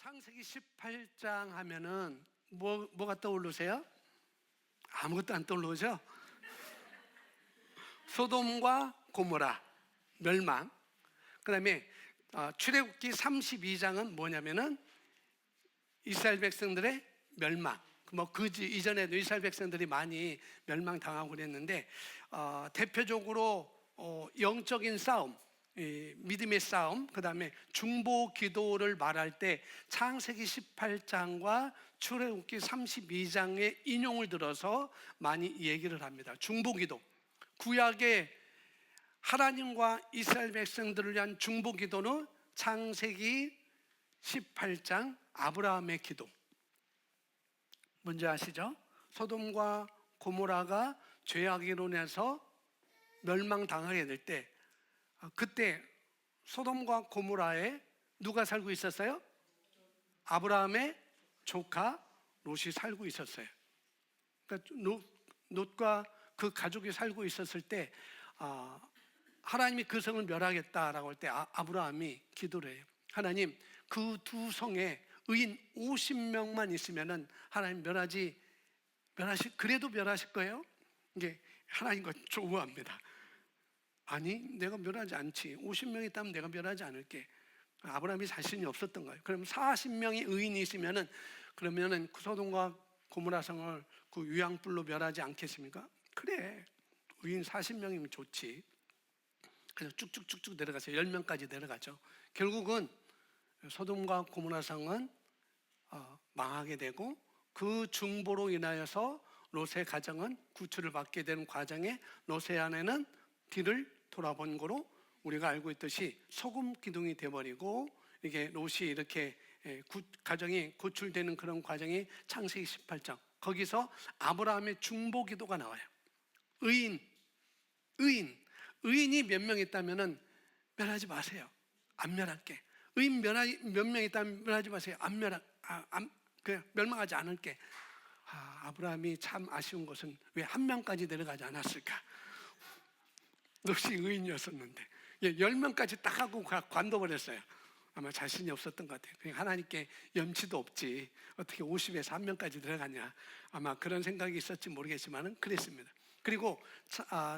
창세기 18장 하면은 뭐가 떠오르세요? 아무것도 안 떠오르죠? 소돔과 고모라 멸망. 그 다음에 출애굽기 32장은 뭐냐면은 이스라엘 백성들의 멸망. 그 이전에도 이스라엘 백성들이 많이 멸망당하고 그랬는데 대표적으로 영적인 싸움, 믿음의 싸움, 그 다음에 중보 기도를 말할 때 창세기 18장과 출애굽기 32장의 인용을 들어서 많이 얘기를 합니다. 중보 기도, 구약의 하나님과 이스라엘 백성들을 위한 중보 기도는 창세기 18장 아브라함의 기도. 뭔지 아시죠? 소돔과 고모라가 죄악으로 인해서 멸망당하게 될 때, 그때 소돔과 고모라에 누가 살고 있었어요? 아브라함의 조카 롯이 살고 있었어요. 그러니까 롯과 그 가족이 살고 있었을 때 하나님이 그 성을 멸하겠다라고 할 때 아브라함이 기도를 해요. 하나님, 그 두 성에 의인 50명만 있으면은 하나님 그래도 멸하실 거예요? 이게 하나님과 조우합니다. 아니, 내가 멸하지 않지. 50명이 있다면 내가 멸하지 않을게. 아브라함이 자신이 없었던 거예요. 그럼 40명의 의인이 있으면은 그러면은 소돔과 고모라 성을 그 유황불로 멸하지 않겠습니까? 그래, 의인 40명이면 좋지. 그래서 쭉쭉쭉쭉 내려가서 10명까지 내려가죠. 결국은 소돔과 고모라 성은 망하게 되고, 그 중보로 인하여서 롯의 가정은 구출을 받게 되는 과정에 롯의 아내는 뒤를 돌아본 거로 우리가 알고 있듯이 소금 기둥이 되어버리고, 이게 롯이 이렇게 가정이 구출되는 그런 과정이 창세기 18장. 거기서 아브라함의 중보 기도가 나와요. 의인이 몇 명 있다면은 멸하지 마세요. 안 멸할게. 의인 몇 명 있다면 멸하지 마세요. 멸망하지 않을게. 아브라함이 참 아쉬운 것은 왜 한 명까지 내려가지 않았을까? 롯이 의인이었었는데 10명까지 딱 하고 관둬버렸어요. 아마 자신이 없었던 것 같아요. 그냥 하나님께 염치도 없지, 어떻게 50에서 한 명까지 들어가냐, 아마 그런 생각이 있었지 모르겠지만은 그랬습니다. 그리고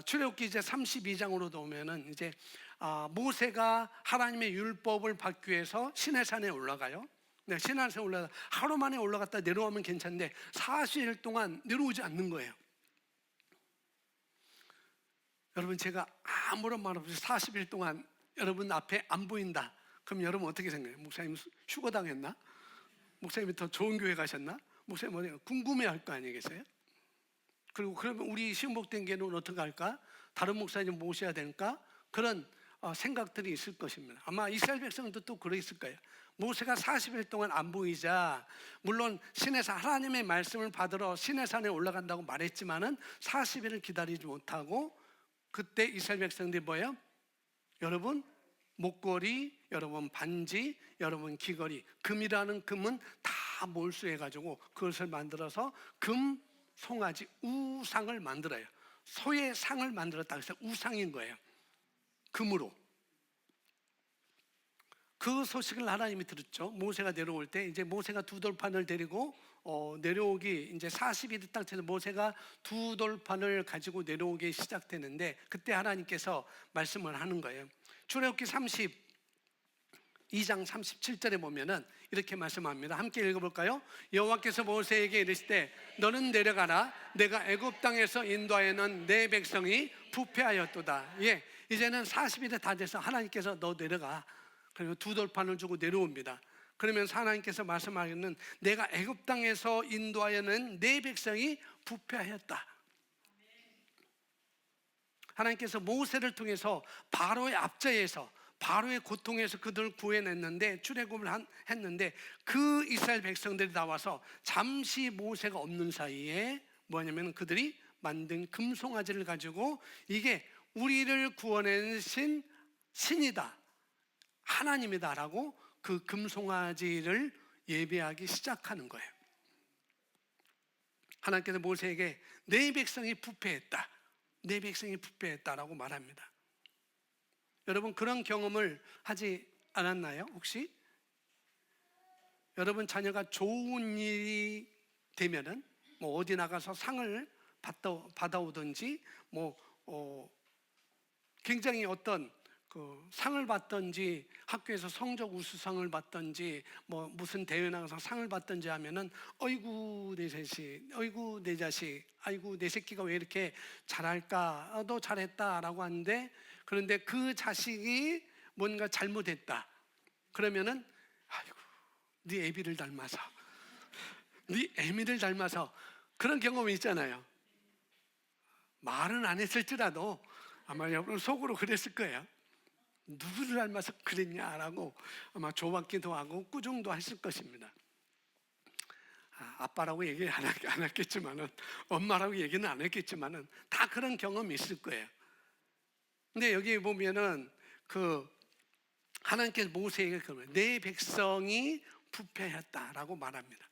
출애굽기 이제 32장으로도 오면은 이제 모세가 하나님의 율법을 받기 위해서 시내산에 올라가요. 네, 시내산에 올라가 하루 만에 올라갔다 내려오면 괜찮은데 40일 동안 내려오지 않는 거예요. 여러분, 제가 아무런 말 없이 40일 동안 여러분 앞에 안 보인다. 그럼 여러분 어떻게 생각해요? 목사님 휴거 당했나? 목사님이 더 좋은 교회 가셨나? 목사님 뭐냐? 궁금해할 거 아니겠어요? 그리고 그러면 우리 시험복된 교회는 어떻게 할까? 다른 목사님 모셔야 될까? 그런 생각들이 있을 것입니다. 아마 이스라엘 백성도 또 그랬을 거예요. 모세가 40일 동안 안 보이자, 물론 시내산 하나님의 말씀을 받으러 시내산에 올라간다고 말했지만은 40일을 기다리지 못하고, 그때 이스라엘 백성들이 뭐예요? 여러분 목걸이, 여러분 반지, 여러분 귀걸이, 금이라는 금은 다 몰수해가지고 그것을 만들어서 금 송아지 우상을 만들어요. 소의 상을 만들었다 해서 우상인 거예요. 금으로. 그 소식을 하나님이 들었죠. 모세가 내려올 때 이제 모세가 두 돌판을 데리고 내려오기 이제 40일이 딱 돼서 모세가 두 돌판을 가지고 내려오기 시작되는데, 그때 하나님께서 말씀을 하는 거예요. 출애굽기 32장 37절에 보면은 이렇게 말씀합니다. 함께 읽어볼까요? 여호와께서 모세에게 이르시되 너는 내려가라. 내가 애굽 땅에서 인도하여는 내 백성이 부패하였도다. 이제는 40일이 다 돼서 하나님께서 너 내려가. 그리고 두 돌판을 주고 내려옵니다. 그러면서 하나님께서 말씀하기는 내가 애굽 땅에서 인도하여는 내 백성이 부패하였다. 하나님께서 모세를 통해서 바로의 압제에서, 바로의 고통에서 그들을 구해냈는데, 출애굽을 했는데, 그 이스라엘 백성들이 나와서 잠시 모세가 없는 사이에 뭐냐면 그들이 만든 금송아지를 가지고 이게 우리를 구원해신 신이다, 하나님이다라고 그 금송아지를 예배하기 시작하는 거예요. 하나님께서 모세에게 내 백성이 부패했다, 내 백성이 부패했다라고 말합니다. 여러분, 그런 경험을 하지 않았나요? 혹시? 여러분 자녀가 좋은 일이 되면은 뭐 어디 나가서 상을 받아오든지 뭐 굉장히 어떤 그 상을 받든지 학교에서 성적 우수상을 받든지 뭐 무슨 대회 나가서 상을 받든지 하면은 어이구 내 자식, 어이구 내 자식, 아이고 내 새끼가 왜 이렇게 잘할까, 너 잘했다라고 하는데, 그런데 그 자식이 뭔가 잘못했다 그러면은 아이고 네 애비를 닮아서, 네 애미를 닮아서, 그런 경험이 있잖아요. 말은 안 했을지라도 아마 여러분 속으로 그랬을 거예요. 누구를 닮아서 그랬냐라고 아마 조받기도 하고 꾸중도 했을 것입니다. 아빠라고 얘기 안 했겠지만은, 엄마라고 얘기는 안 했겠지만은 다 그런 경험이 있을 거예요. 근데 여기 보면은 그 하나님께서 모세에게 내 백성이 부패했다라고 말합니다.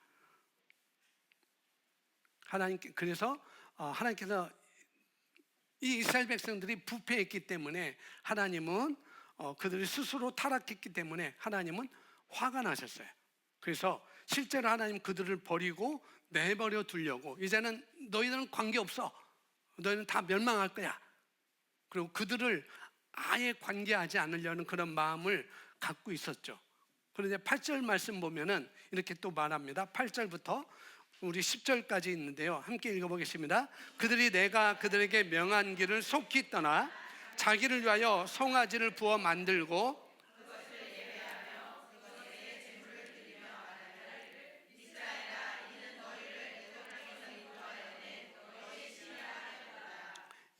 그래서 하나님께서 이 이스라엘 백성들이 부패했기 때문에 하나님은 그들이 스스로 타락했기 때문에 하나님은 화가 나셨어요. 그래서 실제로 하나님 그들을 버리고 내버려 두려고, 이제는 너희들은 관계없어, 너희는 다 멸망할 거야, 그리고 그들을 아예 관계하지 않으려는 그런 마음을 갖고 있었죠. 그런데 8절 말씀 보면은 이렇게 또 말합니다. 8절부터 우리 10절까지 있는데요, 함께 읽어보겠습니다. 그들이 내가 그들에게 명한 길을 속히 떠나 자기를 위하여 송아지를 부어 만들고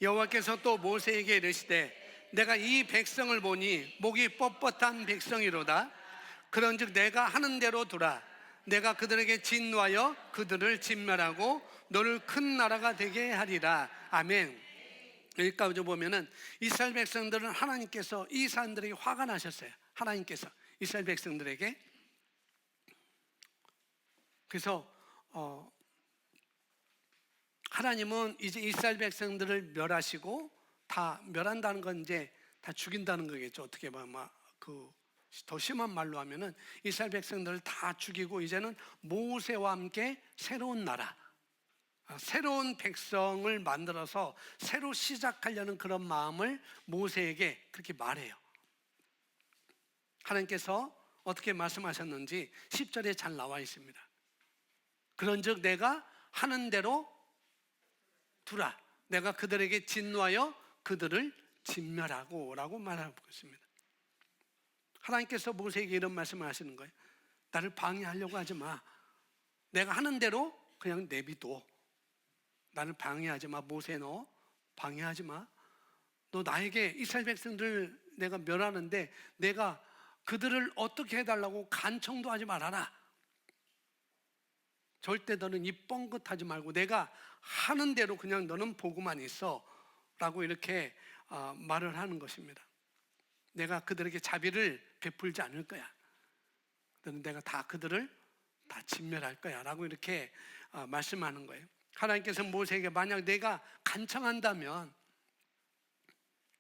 여호와께서 또 모세에게 이르시되 내가 이 백성을 보니 목이 뻣뻣한 백성이로다. 그런즉 내가 하는 대로 두라. 내가 그들에게 진노하여 그들을 진멸하고 너를 큰 나라가 되게 하리라. 아멘. 여기까지 보면은 이스라엘 백성들은 하나님께서 이 사람들에게 화가 나셨어요. 하나님께서 이스라엘 백성들에게. 그래서 하나님은 이제 이스라엘 백성들을 멸하시고, 다 멸한다는 건 이제 다 죽인다는 거겠죠. 어떻게 보면 더 심한 말로 하면은 이스라엘 백성들을 다 죽이고 이제는 모세와 함께 새로운 나라, 새로운 백성을 만들어서 새로 시작하려는 그런 마음을 모세에게 그렇게 말해요. 하나님께서 어떻게 말씀하셨는지 10절에 잘 나와 있습니다. 그런즉 내가 하는 대로 두라. 내가 그들에게 진노하여 그들을 진멸하고 라고 말하고 있습니다. 하나님께서 모세에게 이런 말씀을 하시는 거예요. 나를 방해하려고 하지 마. 내가 하는 대로 그냥 내비둬. 나를 방해하지 마. 모세, 너 방해하지 마. 너 나에게 이스라엘 백성들 내가 멸하는데 내가 그들을 어떻게 해달라고 간청도 하지 말아라. 절대 너는 입 뻥긋하지 말고 내가 하는 대로 그냥 너는 보고만 있어 라고 이렇게 말을 하는 것입니다. 내가 그들에게 자비를 베풀지 않을 거야. 내가 그들을 다 진멸할 거야 라고 이렇게 말씀하는 거예요. 하나님께서 모세에게 만약 내가 간청한다면,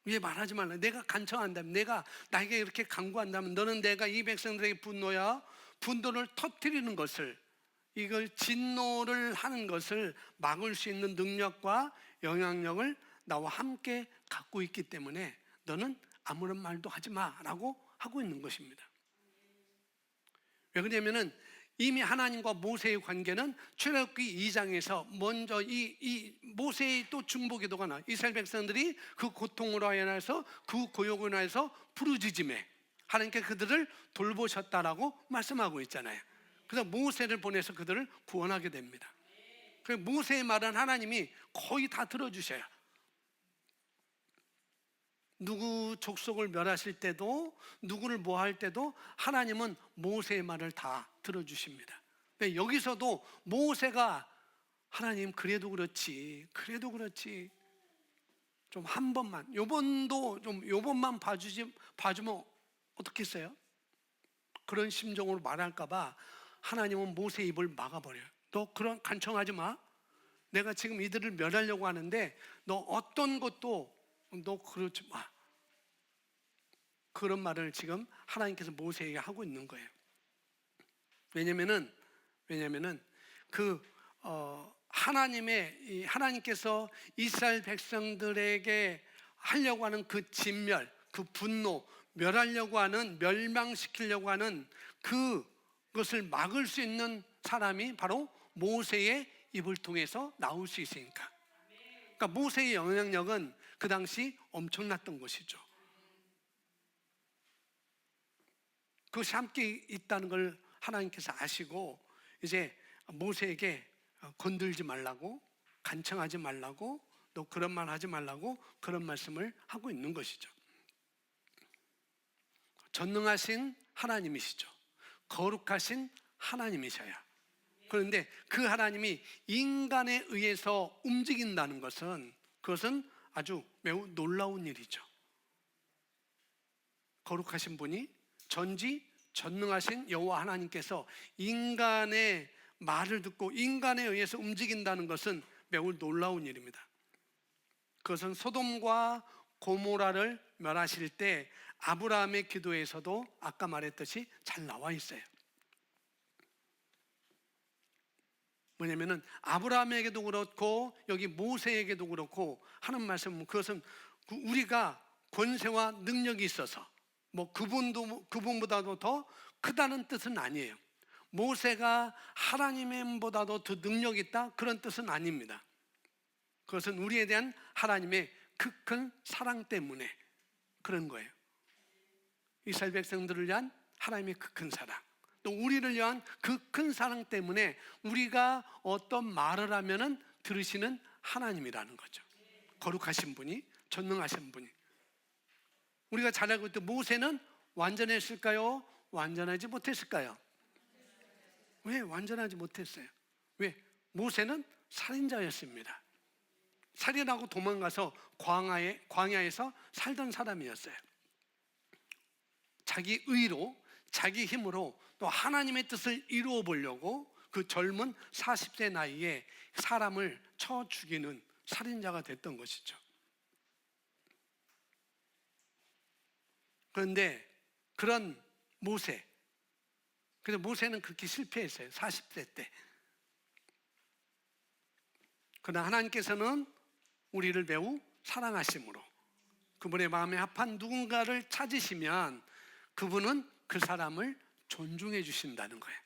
왜 말하지 말라, 내가 간청한다면, 내가 나에게 이렇게 강구한다면 너는 내가 이 백성들에게 분노를 터뜨리는 것을, 이걸 진노를 하는 것을 막을 수 있는 능력과 영향력을 나와 함께 갖고 있기 때문에 너는 아무런 말도 하지 마라고 하고 있는 것입니다. 왜 그러냐면은 이미 하나님과 모세의 관계는 출애굽기 2장에서 먼저 이 모세의 또 중보기도가 나, 이스라엘 백성들이 그 고통으로 인해서 그 고역으로 인해서 부르짖음에 하나님께 그들을 돌보셨다라고 말씀하고 있잖아요. 그래서 모세를 보내서 그들을 구원하게 됩니다. 그래서 모세의 말은 하나님이 거의 다 들어주셔요. 누구 족속을 멸하실 때도, 누구를 모할 때도 하나님은 모세의 말을 다 들어주십니다. 여기서도 모세가 하나님 그래도 그렇지 좀 한 번만, 요번만 봐주면 어떻겠어요? 그런 심정으로 말할까봐 하나님은 모세의 입을 막아버려요. 너 그런 간청하지 마. 내가 지금 이들을 멸하려고 하는데 너 어떤 것도 너 그러지 마. 그런 말을 지금 하나님께서 모세에게 하고 있는 거예요. 왜냐면은 하나님께서 이스라엘 백성들에게 하려고 하는 그 진멸, 그 분노, 멸망시키려고 하는 그것을 막을 수 있는 사람이 바로 모세의 입을 통해서 나올 수 있으니까. 그러니까 모세의 영향력은 그 당시 엄청났던 것이죠. 그것이 함께 있다는 걸 하나님께서 아시고 이제 모세에게 건들지 말라고, 간청하지 말라고, 또 그런 말 하지 말라고 그런 말씀을 하고 있는 것이죠. 전능하신 하나님이시죠. 거룩하신 하나님이셔야. 그런데 그 하나님이 인간에 의해서 움직인다는 것은 그것은 아주 매우 놀라운 일이죠. 거룩하신 분이 전지전능하신 여호와 하나님께서 인간의 말을 듣고 인간에 의해서 움직인다는 것은 매우 놀라운 일입니다. 그것은 소돔과 고모라를 멸하실 때 아브라함의 기도에서도 아까 말했듯이 잘 나와 있어요. 뭐냐면은 아브라함에게도 그렇고 여기 모세에게도 그렇고 하는 말씀은 그것은 우리가 권세와 능력이 있어서 뭐 그분보다도 더 크다는 뜻은 아니에요. 모세가 하나님보다도 더 능력이 있다 그런 뜻은 아닙니다. 그것은 우리에 대한 하나님의 그 큰 사랑 때문에 그런 거예요. 이스라엘 백성들을 위한 하나님의 그 큰 사랑, 또 우리를 위한 그 큰 사랑 때문에 우리가 어떤 말을 하면은 들으시는 하나님이라는 거죠. 거룩하신 분이, 전능하신 분이. 우리가 잘 알고 있듯 모세는 완전했을까요? 완전하지 못했을까요? 왜 완전하지 못했어요? 왜? 모세는 살인자였습니다. 살인하고 도망가서 광야에서 살던 사람이었어요. 자기 의로, 자기 힘으로 또 하나님의 뜻을 이루어 보려고 그 젊은 40세 나이에 사람을 쳐 죽이는 살인자가 됐던 것이죠. 그런데 그런 모세, 그래서 모세는 그렇게 실패했어요. 40세 때. 그러나 하나님께서는 우리를 매우 사랑하심으로 그분의 마음에 합한 누군가를 찾으시면 그분은 그 사람을 존중해 주신다는 거예요.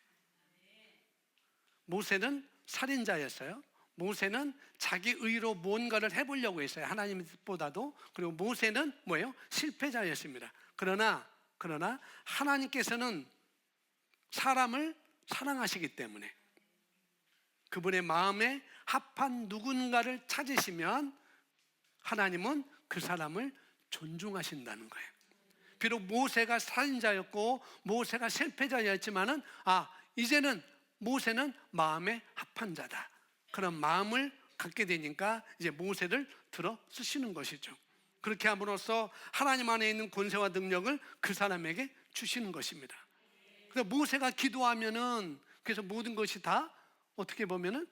모세는 살인자였어요. 모세는 자기 의로 뭔가를 해보려고 했어요. 하나님보다도. 그리고 모세는 뭐예요? 실패자였습니다. 그러나 하나님께서는 사람을 사랑하시기 때문에 그분의 마음에 합한 누군가를 찾으시면 하나님은 그 사람을 존중하신다는 거예요. 비록 모세가 살인자였고 모세가 실패자였지만은 이제는 모세는 마음에 합한 자다. 그런 마음을 갖게 되니까 이제 모세를 들어 쓰시는 것이죠. 그렇게 함으로써 하나님 안에 있는 권세와 능력을 그 사람에게 주시는 것입니다. 그래서 모세가 기도하면은 그래서 모든 것이 다 어떻게 보면은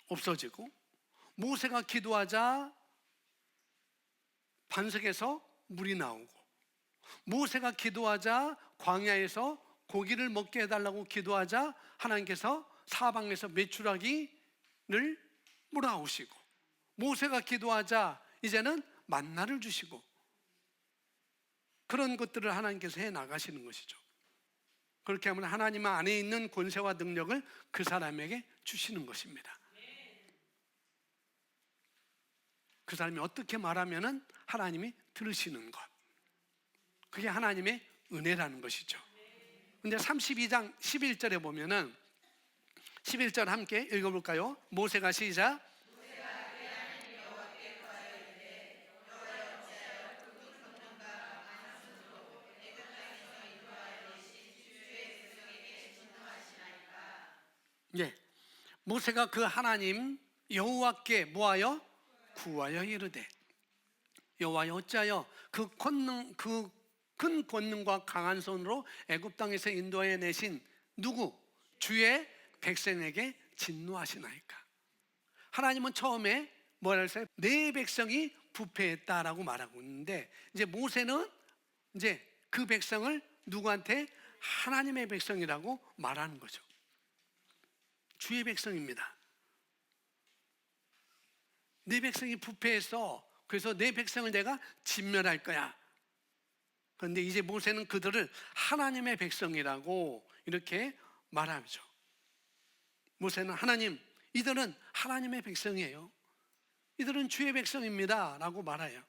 없어지고, 모세가 기도하자 반석에서 물이 나오고, 모세가 기도하자 광야에서 고기를 먹게 해달라고 기도하자 하나님께서 사방에서 메추라기를 몰아오시고, 모세가 기도하자 이제는 만나를 주시고, 그런 것들을 하나님께서 해 나가시는 것이죠. 그렇게 하면 하나님 안에 있는 권세와 능력을 그 사람에게 주시는 것입니다. 그 사람이 어떻게 말하면은 하나님이 들으시는 것, 그게 하나님의 은혜라는 것이죠. 근데 32장 11절에 보면은 11절 함께 읽어볼까요? 모세가 시작. 예, 모세가 그 하나님 여호와께 뭐하여? 구하여 이르되, 여호와여 어찌하여 그 큰 권능과 강한 손으로 애굽 땅에서 인도하여 내신 누구? 주의 백성에게 진노하시나이까. 하나님은 처음에 뭐라 했어요? 내 백성이 부패했다라고 말하고 있는데, 이제 모세는 이제 그 백성을 누구한테? 하나님의 백성이라고 말하는 거죠. 주의 백성입니다. 내 백성이 부패해서 그래서 내 백성을 내가 진멸할 거야. 그런데 이제 모세는 그들을 하나님의 백성이라고 이렇게 말하죠. 모세는 하나님, 이들은 하나님의 백성이에요. 이들은 주의 백성입니다 라고 말해요.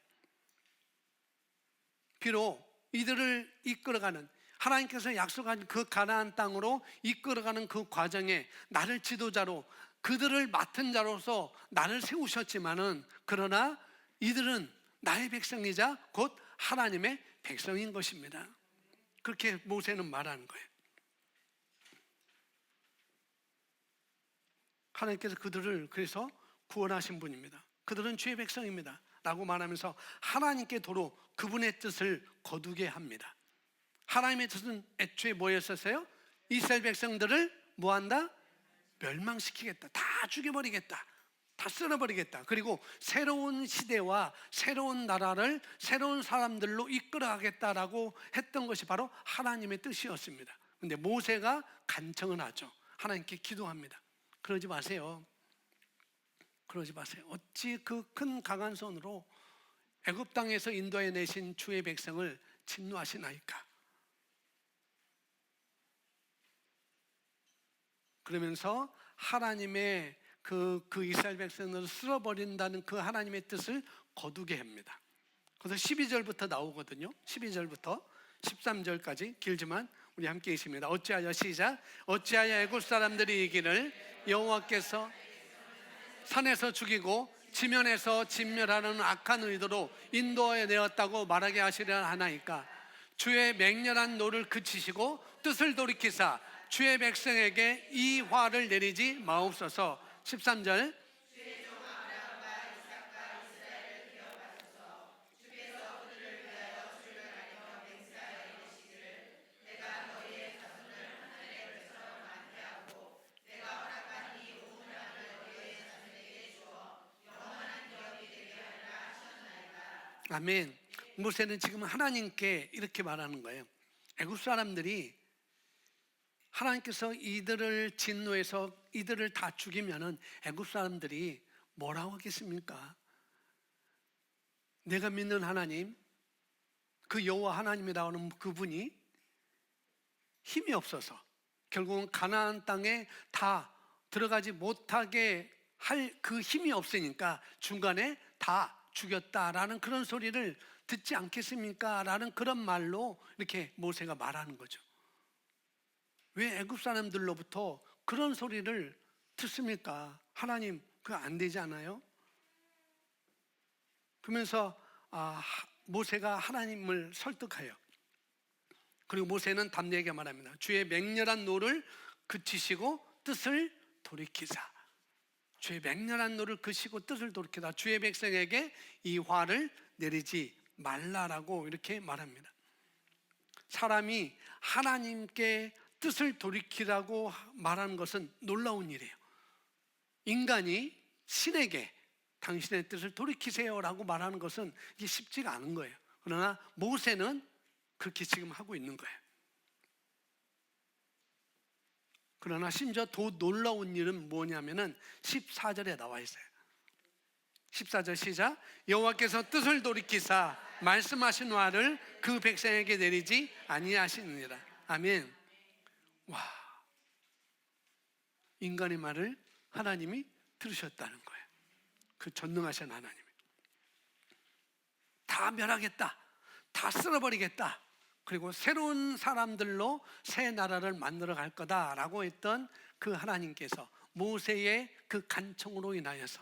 비록 이들을 이끌어가는, 하나님께서 약속한 그 가나안 땅으로 이끌어가는 그 과정에 나를 지도자로, 그들을 맡은 자로서 나를 세우셨지만은, 그러나 이들은 나의 백성이자 곧 하나님의 백성인 것입니다. 그렇게 모세는 말하는 거예요. 하나님께서 그들을 그래서 구원하신 분입니다. 그들은 주의 백성입니다 라고 말하면서 하나님께 도로 그분의 뜻을 거두게 합니다. 하나님의 뜻은 애초에 뭐였었어요? 이스라엘 백성들을 뭐한다? 멸망시키겠다. 다 죽여버리겠다. 다 쓸어버리겠다. 그리고 새로운 시대와 새로운 나라를 새로운 사람들로 이끌어가겠다라고 했던 것이 바로 하나님의 뜻이었습니다. 그런데 모세가 간청을 하죠. 하나님께 기도합니다. 그러지 마세요. 그러지 마세요. 어찌 그 큰 강한 손으로 애굽 땅에서 인도해 내신 주의 백성을 진노하시나이까. 그러면서 하나님의 그 이스라엘 백성을 쓸어버린다는 그 하나님의 뜻을 거두게 합니다. 그래서 12절부터 나오거든요. 12절부터 13절까지 길지만 우리 함께 있습니다. 어찌하여 시작. 어찌하여 애굽 사람들이 이기를 여호와께서 산에서 죽이고 지면에서 진멸하는 악한 의도로 인도해 내었다고 말하게 하시려 하나이까. 주의 맹렬한 노를 그치시고 뜻을 돌이키사 주의 백성에게 이 화를 내리지 마옵소서. 13절. 아멘. 모세는 지금 하나님께 이렇게 말하는 거예요. 애굽 사람들이 하나님께서 이들을 진노해서 이들을 다 죽이면은 애굽 사람들이 뭐라고 하겠습니까? 내가 믿는 하나님, 그 여호와 하나님이라고 하는 그분이 힘이 없어서 결국은 가나안 땅에 다 들어가지 못하게 할 그 힘이 없으니까 중간에 다 죽였다라는 그런 소리를 듣지 않겠습니까? 라는 그런 말로 이렇게 모세가 말하는 거죠. 왜 애굽 사람들로부터 그런 소리를 듣습니까? 하나님, 그거 안 되지 않아요? 그러면서 모세가 하나님을 설득해요. 그리고 모세는 담대하게 말합니다. 주의 맹렬한 노를 그치시고 뜻을 돌이키사. 주의 맹렬한 노를 그치고 뜻을 돌이키사 주의 백성에게 이 화를 내리지 말라라고 이렇게 말합니다. 사람이 하나님께 뜻을 돌이키라고 말하는 것은 놀라운 일이에요. 인간이 신에게 당신의 뜻을 돌이키세요라고 말하는 것은 이게 쉽지가 않은 거예요. 그러나 모세는 그렇게 지금 하고 있는 거예요. 그러나 심지어 더 놀라운 일은 뭐냐면은 14절에 나와 있어요. 14절 시작. 여호와께서 뜻을 돌이키사 말씀하신 화를 그 백성에게 내리지 아니하시느니라. 아멘. 와, 인간의 말을 하나님이 들으셨다는 거예요. 그 전능하신 하나님이 다 멸하겠다, 다 쓸어버리겠다, 그리고 새로운 사람들로 새 나라를 만들어 갈 거다라고 했던 그 하나님께서 모세의 그 간청으로 인하여서,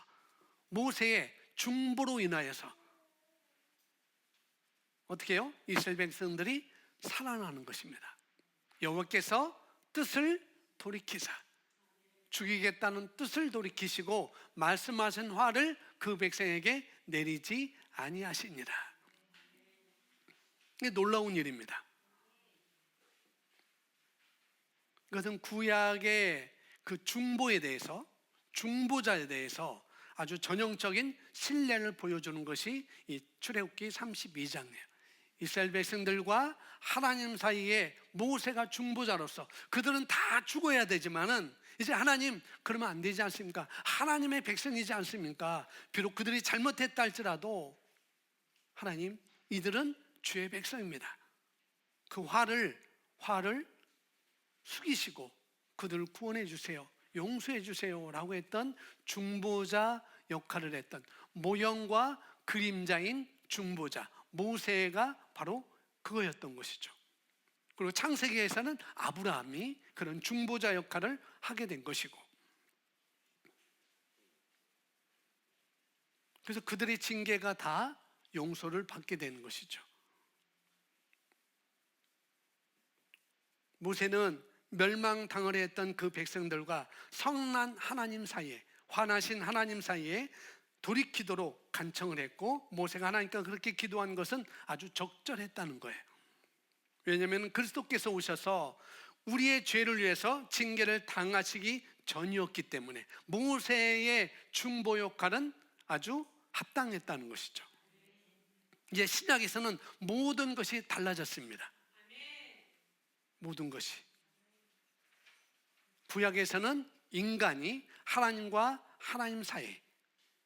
모세의 중보로 인하여서 어떻게 해요? 이스라엘 백성들이 살아나는 것입니다. 여호와께서 뜻을 돌이키사 죽이겠다는 뜻을 돌이키시고 말씀하신 화를 그 백성에게 내리지 아니하시니라. 이게 놀라운 일입니다. 이것은 구약의 그 중보에 대해서, 중보자에 대해서 아주 전형적인 신뢰를 보여주는 것이 이 출애굽기 32장이에요. 이스라엘 백성들과 하나님 사이에 모세가 중보자로서 그들은 다 죽어야 되지만은 이제 하나님 그러면 안 되지 않습니까? 하나님의 백성이지 않습니까? 비록 그들이 잘못했다 할지라도 하나님 이들은 주의 백성입니다. 그 화를 숙이시고 그들을 구원해 주세요, 용서해 주세요 라고 했던 중보자 역할을 했던 모형과 그림자인 중보자 모세가 바로 그거였던 것이죠. 그리고 창세기에서는 아브라함이 그런 중보자 역할을 하게 된 것이고, 그래서 그들의 징계가 다 용서를 받게 되는 것이죠. 모세는 멸망당하려 했던 그 백성들과 성난 하나님 사이에, 화나신 하나님 사이에 돌이키도록 간청을 했고, 모세가 하나님께 그렇게 기도한 것은 아주 적절했다는 거예요. 왜냐하면 그리스도께서 오셔서 우리의 죄를 위해서 징계를 당하시기 전이었기 때문에 모세의 중보 역할은 아주 합당했다는 것이죠. 이제 신약에서는 모든 것이 달라졌습니다. 모든 것이. 구약에서는 인간이 하나님과 하나님 사이,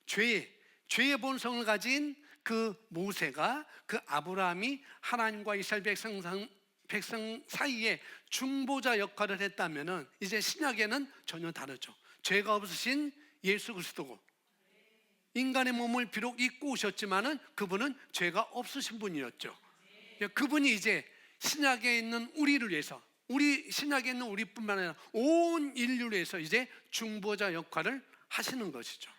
죄의 본성을 가진 그 모세가, 그 아브라함이 하나님과 이스라엘 백성 사이에 중보자 역할을 했다면 이제 신약에는 전혀 다르죠. 죄가 없으신 예수 그리스도고, 인간의 몸을 비록 입고 오셨지만은 그분은 죄가 없으신 분이었죠. 그분이 이제 신약에 있는 우리를 위해서, 신약에 있는 우리뿐만 아니라 온 인류를 위해서 이제 중보자 역할을 하시는 것이죠.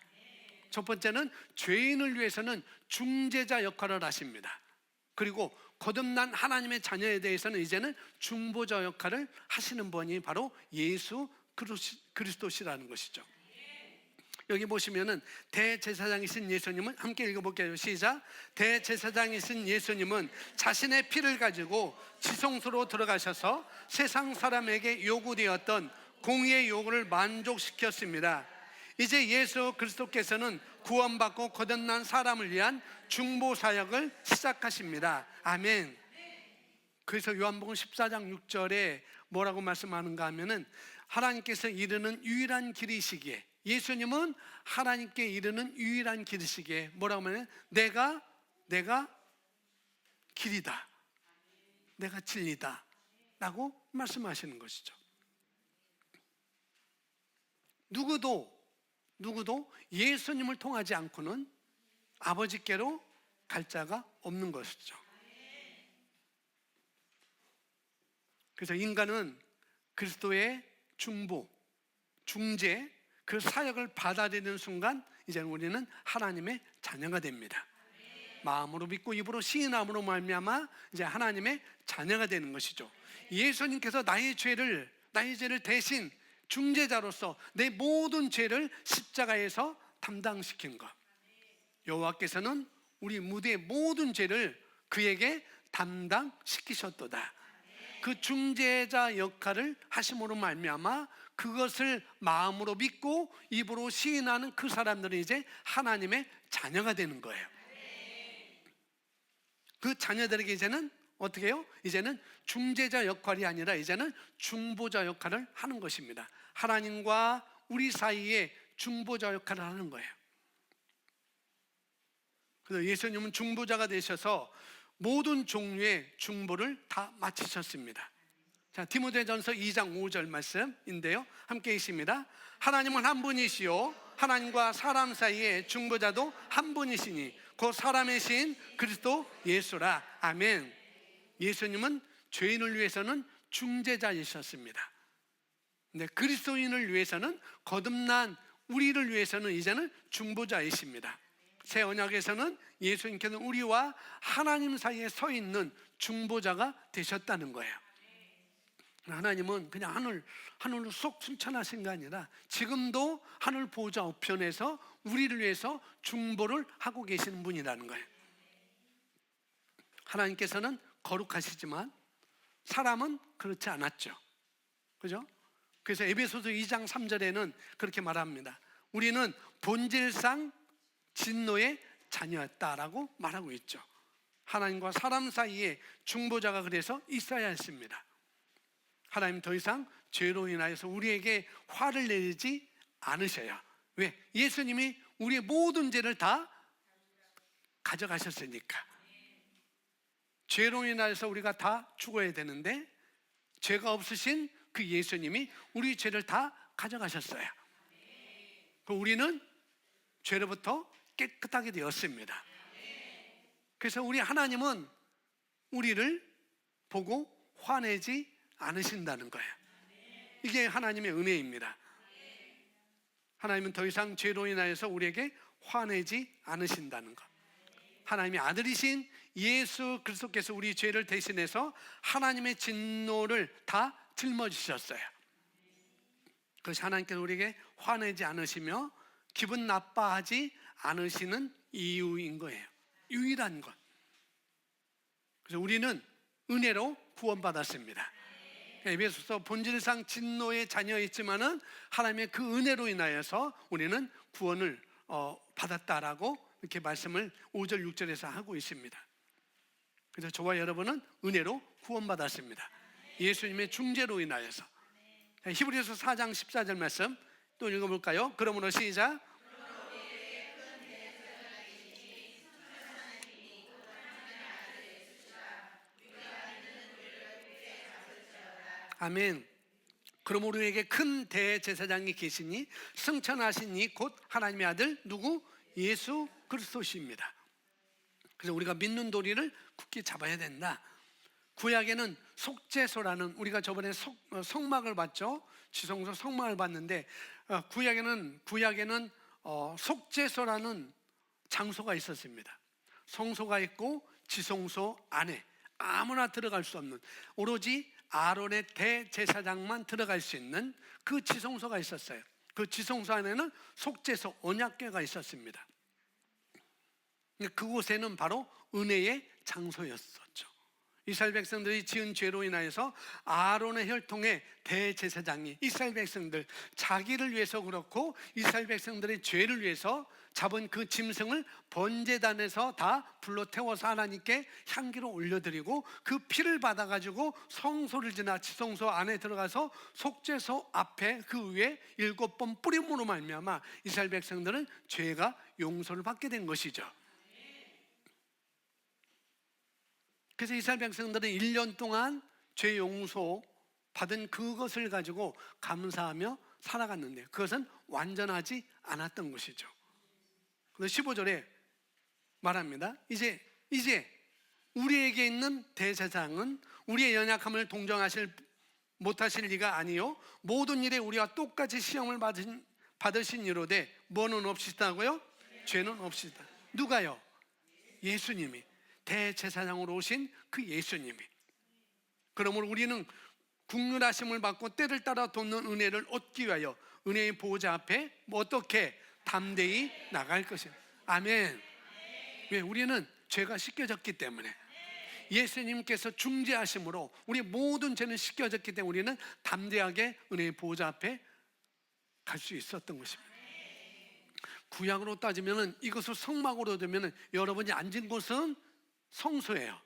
첫 번째는 죄인을 위해서는 중재자 역할을 하십니다. 그리고 거듭난 하나님의 자녀에 대해서는 이제는 중보자 역할을 하시는 분이 바로 예수 그리스도시라는 것이죠. 여기 보시면은 대제사장이신 예수님은, 함께 읽어볼게요. 시작. 대제사장이신 예수님은 자신의 피를 가지고 지성소로 들어가셔서 세상 사람에게 요구되었던 공의의 요구를 만족시켰습니다. 이제 예수 그리스도께서는 구원받고 거듭난 사람을 위한 중보 사역을 시작하십니다. 아멘. 그래서 요한복음 14장 6절에 뭐라고 말씀하는가 하면은, 하나님께서 이르는 유일한 길이시기에, 예수님은 하나님께 이르는 유일한 길이시기에 뭐라고 하면, 내가 길이다, 내가 진리다 라고 말씀하시는 것이죠. 누구도 예수님을 통하지 않고는 아버지께로 갈 자가 없는 것이죠. 그래서 인간은 그리스도의 중재, 그 사역을 받아들이는 순간 이제 우리는 하나님의 자녀가 됩니다. 마음으로 믿고 입으로 시인함으로 말미암아 이제 하나님의 자녀가 되는 것이죠. 예수님께서 나의 죄를 대신 중재자로서 내 모든 죄를 십자가에서 담당시킨 것. 여호와께서는 우리 무대의 모든 죄를 그에게 담당시키셨도다. 그 중재자 역할을 하심으로 말미암아 그것을 마음으로 믿고 입으로 시인하는 그 사람들은 이제 하나님의 자녀가 되는 거예요. 그 자녀들에게 이제는 어떻게 해요? 이제는 중재자 역할이 아니라 이제는 중보자 역할을 하는 것입니다. 하나님과 우리 사이에 중보자 역할을 하는 거예요. 그래서 예수님은 중보자가 되셔서 모든 종류의 중보를 다 마치셨습니다. 자, 디모데전서 2장 5절 말씀인데요, 함께 읽습니다. 하나님은 한 분이시요 하나님과 사람 사이에 중보자도 한 분이시니 그 사람이신 그리스도 예수라. 아멘. 예수님은 죄인을 위해서는 중재자이셨습니다. 근데 그리스도인을 위해서는, 거듭난 우리를 위해서는 이제는 중보자이십니다. 새 언약에서는 예수님께서는 우리와 하나님 사이에 서 있는 중보자가 되셨다는 거예요. 하나님은 그냥 하늘로 쏙 승천하신 게 아니라 지금도 하늘 보좌 우편에서 우리를 위해서 중보를 하고 계시는 분이라는 거예요. 하나님께서는 거룩하시지만 사람은 그렇지 않았죠. 그죠? 그래서 에베소서 2장 3절에는 그렇게 말합니다. 우리는 본질상 진노의 자녀였다라고 말하고 있죠. 하나님과 사람 사이에 중보자가 그래서 있어야 했습니다. 하나님 더 이상 죄로 인하여서 우리에게 화를 내리지 않으셔요. 왜? 예수님이 우리의 모든 죄를 다 가져가셨으니까. 죄로 인하여서 우리가 다 죽어야 되는데 죄가 없으신 그 예수님이 우리 죄를 다 가져가셨어요. 우리는 죄로부터 깨끗하게 되었습니다. 그래서 우리 하나님은 우리를 보고 화내지 않으신다는 거예요. 이게 하나님의 은혜입니다. 하나님은 더 이상 죄로 인하여서 우리에게 화내지 않으신다는 것. 하나님의 아들이신 예수 그리스도께서 우리 죄를 대신해서 하나님의 진노를 다 짊어지셨어요. 그것이 하나님께서 우리에게 화내지 않으시며 기분 나빠하지 않으시는 이유인 거예요. 유일한 것. 그래서 우리는 은혜로 구원받았습니다. 에베소서 본질상 진노의 자녀였지만은 하나님의 그 은혜로 인하여서 우리는 구원을 받았다라고 이렇게 말씀을 5절 6절에서 하고 있습니다. 그래서 저와 여러분은 은혜로 구원받았습니다. 예수님의 중재로 인하여서. 히브리서 4장 14절 말씀 또 읽어볼까요? 그러므로 시작. 아멘. 그러므로 우리에게 큰 대제사장이 계시니 승천하신 이 곧 하나님의 아들 누구? 예수 그리스도십니다. 그래서 우리가 믿는 도리를 굳게 잡아야 된다. 구약에는 속죄소라는, 우리가 저번에 성막을 봤죠. 지성소 성막을 봤는데 구약에는 속죄소라는 장소가 있었습니다. 성소가 있고 지성소 안에 아무나 들어갈 수 없는, 오로지 아론의 대제사장만 들어갈 수 있는 그 지성소가 있었어요. 그 지성소 안에는 속죄소 언약궤가 있었습니다. 그곳에는 바로 은혜의 장소였었죠. 이스라엘 백성들이 지은 죄로 인하여서 아론의 혈통의 대제사장이 이스라엘 백성들, 자기를 위해서 그렇고 이스라엘 백성들의 죄를 위해서 잡은 그 짐승을 번제단에서 다 불러 태워서 하나님께 향기로 올려드리고 그 피를 받아가지고 성소를 지나 지성소 안에 들어가서 속죄소 앞에 그 위에 7번 뿌림으로 말미암아 이스라엘 백성들은 죄가 용서를 받게 된 것이죠. 그래서 이스라엘 백성들은 1년 동안 죄 용서 받은 그것을 가지고 감사하며 살아갔는데 그것은 완전하지 않았던 것이죠. 그래서 15절에 말합니다. 이제 우리에게 있는 대제사장은 우리의 연약함을 동정하실 못하실 리가 아니요 모든 일에 우리와 똑같이 시험을 받으신 이로되 뭐는 없으시다고요? 죄는 없으시다. 누가요? 예수님이, 대제사장으로 오신 그 예수님이. 그러므로 우리는 국률하심을 받고 때를 따라 돕는 은혜를 얻기 위하여 은혜의 보호자 앞에 어떻게 담대히 나갈 것이다. 아멘. 왜? 우리는 죄가 씻겨졌기 때문에, 예수님께서 중재하심으로 우리 모든 죄는 씻겨졌기 때문에 우리는 담대하게 은혜의 보호자 앞에 갈 수 있었던 것입니다. 구약으로 따지면 이것을 성막으로 되면 여러분이 앉은 곳은 성소예요.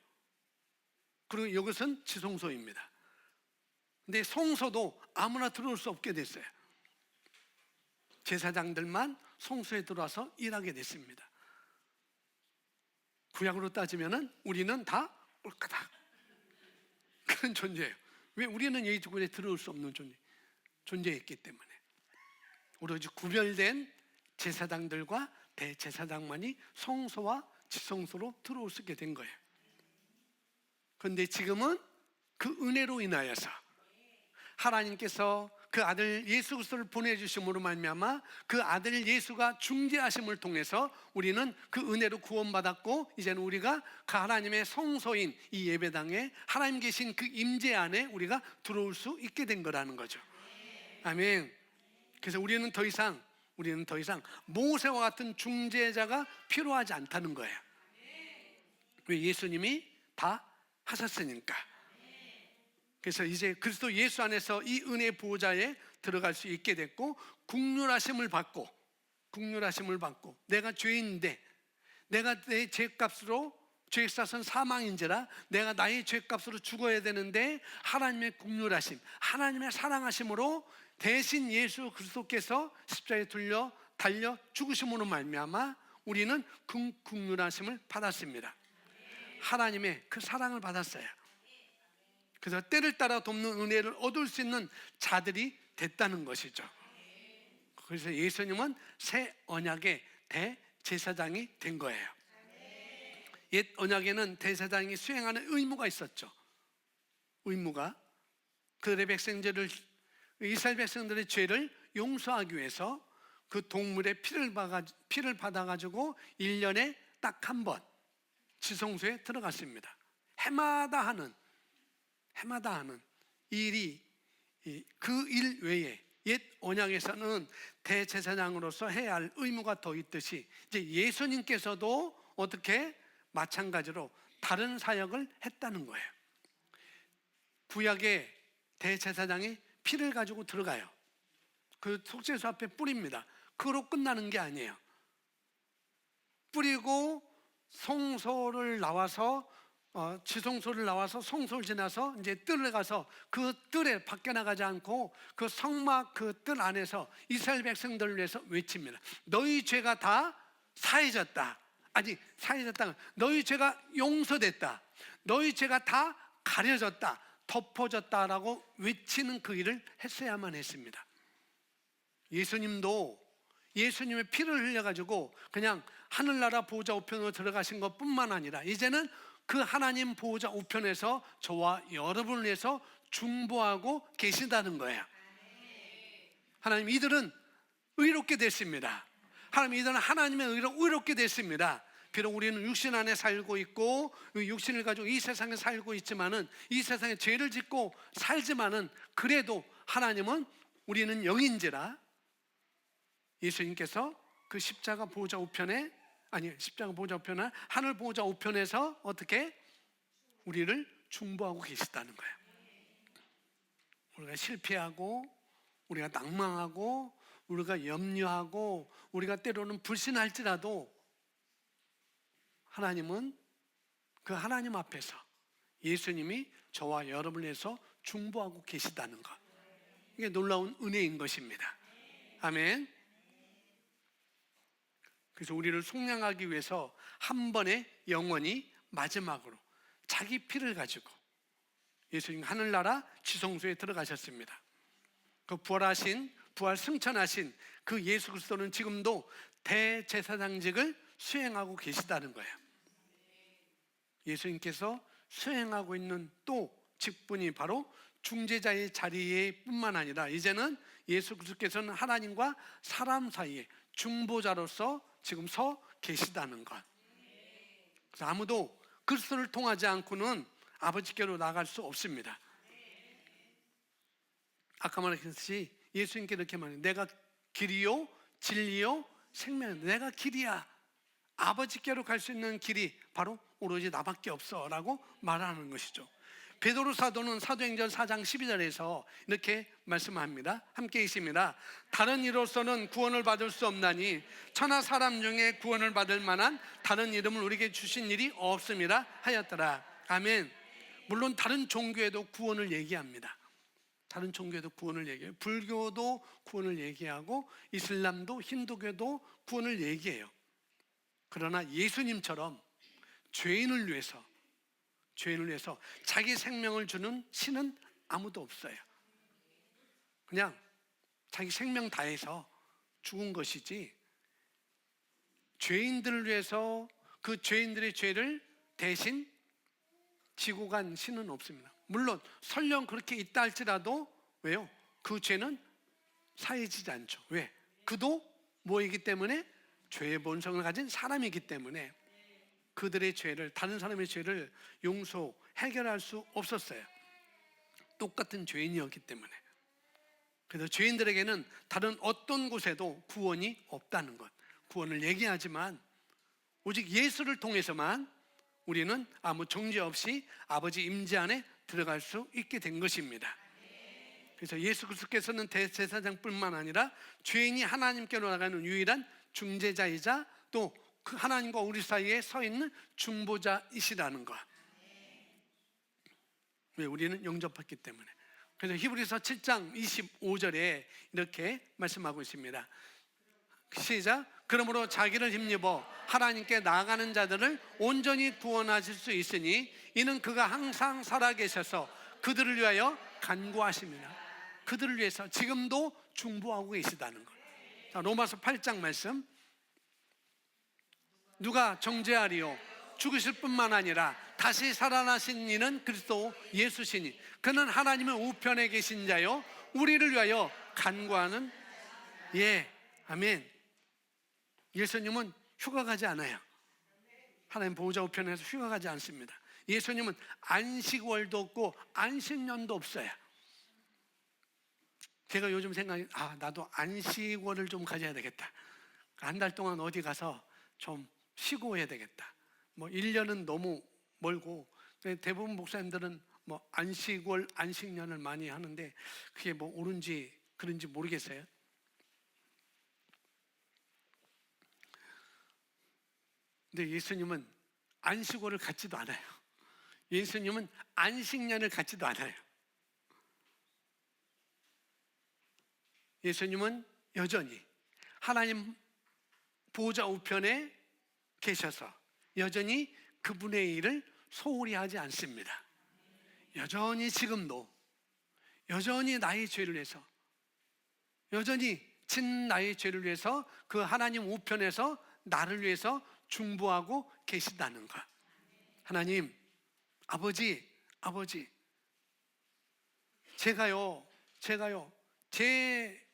그리고 이것은 지성소입니다. 근데 성소도 아무나 들어올 수 없게 됐어요. 제사장들만 성소에 들어와서 일하게 됐습니다. 구약으로 따지면 우리는 다 꼴까닥 그런 존재예요. 왜? 우리는 이쪽에 들어올 수 없는 존재였기 때문에. 오로지 구별된 제사장들과 대제사장만이 성소와 지성소로 들어올 수 있게 된 거예요. 그런데 지금은 그 은혜로 인하여서 하나님께서 그 아들 예수 그리스도를 보내주심으로 말미암아 그 아들 예수가 중재하심을 통해서 우리는 그 은혜로 구원받았고, 이제는 우리가 그 하나님의 성소인 이 예배당에 하나님 계신 그 임재 안에 우리가 들어올 수 있게 된 거라는 거죠. 아멘. 그래서 우리는 더 이상 모세와 같은 중재자가 필요하지 않다는 거예요. 왜? 예수님이 다 하셨으니까. 그래서 이제 그리스도 예수 안에서 이 은혜 보호자에 들어갈 수 있게 됐고, 국률하심을 받고 내가 죄인인데 내가 내 죄값으로 죄값은 사망인지라 내가 나의 죄값으로 죽어야 되는데 하나님의 긍휼하심, 하나님의 사랑하심으로 대신 예수 그리스도께서 십자가에 달려 죽으심으로 말미암아 우리는 긍휼하심을 받았습니다. 하나님의 그 사랑을 받았어요. 그래서 때를 따라 돕는 은혜를 얻을 수 있는 자들이 됐다는 것이죠. 그래서 예수님은 새 언약의 대제사장이 된 거예요. 옛 언약에는 대제사장이 수행하는 의무가 있었죠. 의무가 그들의 백성들을, 이스라엘 백성들의 죄를 용서하기 위해서 그 동물의 피를 받아가지고 1년에 딱 한 번 지성소에 들어갔습니다. 해마다 하는 일이, 그 일 외에 옛 언약에서는 대제사장으로서 해야 할 의무가 더 있듯이 이제 예수님께서도 어떻게 마찬가지로 다른 사역을 했다는 거예요. 구약의 대제사장이 피를 가지고 들어가요. 그 속죄소 앞에 뿌립니다. 그로 끝나는 게 아니에요. 뿌리고 성소를 나와서 지성소를 나와서 성소를 지나서 이제 뜰에 가서 그 뜰에 밖에 나가지 않고 그 성막 그 뜰 안에서 이스라엘 백성들을 위해서 외칩니다. 너희 죄가 다 사해졌다. 아니, 사해졌다. 너희 죄가 용서됐다. 너희 죄가 다 가려졌다. 덮어졌다라고 외치는 그 일을 했어야만 했습니다. 예수님도 예수님의 피를 흘려가지고 그냥 하늘나라 보호자 우편으로 들어가신 것뿐만 아니라 이제는 그 하나님 보호자 우편에서 저와 여러분을 위해서 중보하고 계신다는 거예요. 하나님, 이들은 의롭게 됐습니다. 하나님, 이들은 하나님의 의로 의롭게 됐습니다. 비록 우리는 육신 안에 살고 있고 육신을 가지고 이 세상에 살고 있지만은, 이 세상에 죄를 짓고 살지만은, 그래도 하나님은 우리는 영인지라 예수님께서 그 십자가 보호자 우편에, 십자가 보호자 우편에, 하늘 보호자 우편에서 어떻게 우리를 중보하고 계시다는 거예요. 우리가 실패하고, 우리가 낭망하고, 우리가 염려하고, 우리가 때로는 불신할지라도 하나님은 그 하나님 앞에서 예수님이 저와 여러분을 위해서 중보하고 계시다는 것, 이게 놀라운 은혜인 것입니다. 아멘. 그래서 우리를 속량하기 위해서 한 번에 영원히 마지막으로 자기 피를 가지고 예수님 하늘나라 지성소에 들어가셨습니다. 그 부활 승천하신 그 예수 그리스도는 지금도 대제사장직을 수행하고 계시다는 거예요. 예수님께서 수행하고 있는 또 직분이 바로 중재자의 자리에 뿐만 아니라 이제는 예수 그리스도께서는 하나님과 사람 사이에 중보자로서 지금 서 계시다는 것. 그래서 아무도 그리스도를 통하지 않고는 아버지께로 나갈 수 없습니다. 아까 말했듯이 예수님께 이렇게 말해요. 내가 길이요 진리요 생명, 내가 길이야. 아버지께로 갈 수 있는 길이 바로 오로지 나밖에 없어 라고 말하는 것이죠. 베드로 사도는 사도행전 4장 12절에서 이렇게 말씀합니다. 함께 있습니다. 다른 이로서는 구원을 받을 수 없나니 천하 사람 중에 구원을 받을 만한 다른 이름을 우리에게 주신 일이 없음이라 하였더라. 아멘. 물론 다른 종교에도 구원을 얘기합니다. 다른 종교에도 구원을 얘기해요. 불교도 구원을 얘기하고 이슬람도 힌두교도 구원을 얘기해요. 그러나 예수님처럼 죄인을 위해서 자기 생명을 주는 신은 아무도 없어요. 그냥 자기 생명 다해서 죽은 것이지, 죄인들을 위해서 그 죄인들의 죄를 대신 지고 간 신은 없습니다. 물론 설령 그렇게 있다 할지라도 왜요? 그 죄는 사해지지 않죠. 왜? 그도 뭐이기 때문에? 죄의 본성을 가진 사람이기 때문에 그들의 죄를, 다른 사람의 죄를 해결할 수 없었어요. 똑같은 죄인이었기 때문에. 그래서 죄인들에게는 다른 어떤 곳에도 구원이 없다는 것, 구원을 얘기하지만 오직 예수를 통해서만 우리는 아무 정죄 없이 아버지 임재 안에 들어갈 수 있게 된 것입니다. 그래서 예수 그리스도께서는 대제사장뿐만 아니라 죄인이 하나님께로 나가는 유일한 중재자이자 또 그 하나님과 우리 사이에 서 있는 중보자이시라는 것. 왜? 우리는 영접했기 때문에. 그래서 히브리서 7장 25절에 이렇게 말씀하고 있습니다. 시작. 그러므로 자기를 힘입어 하나님께 나아가는 자들을 온전히 구원하실 수 있으니 이는 그가 항상 살아계셔서 그들을 위하여 간구하십니다. 그들을 위해서 지금도 중보하고 계시다는 것. 자, 로마서 8장 말씀. 누가 정죄하리요? 죽으실 뿐만 아니라 다시 살아나신 이는 그리스도 예수시니 그는 하나님의 우편에 계신 자요 우리를 위하여 간구하는. 아멘. 예수님은 휴가 가지 않아요. 하나님 보호자 우편에서 휴가 가지 않습니다. 예수님은 안식월도 없고 안식년도 없어요. 제가 요즘 생각이, 나도 안식월을 좀 가져야 되겠다. 한 달 동안 어디 가서 좀 쉬고 해야 되겠다. 1년은 너무 멀고, 대부분 목사님들은 안식월, 안식년을 많이 하는데 그게 옳은지 그런지 모르겠어요. 근데 예수님은 안식월을 갖지도 않아요. 예수님은 안식년을 갖지도 않아요. 예수님은 여전히 하나님 보호자 우편에 계셔서 여전히 그분의 일을 소홀히 하지 않습니다. 여전히 지금도 여전히 나의 죄를 위해서, 여전히 진 나의 죄를 위해서 그 하나님 우편에서 나를 위해서 중보하고 계신다는 것. 하나님, 아버지, 제가요 제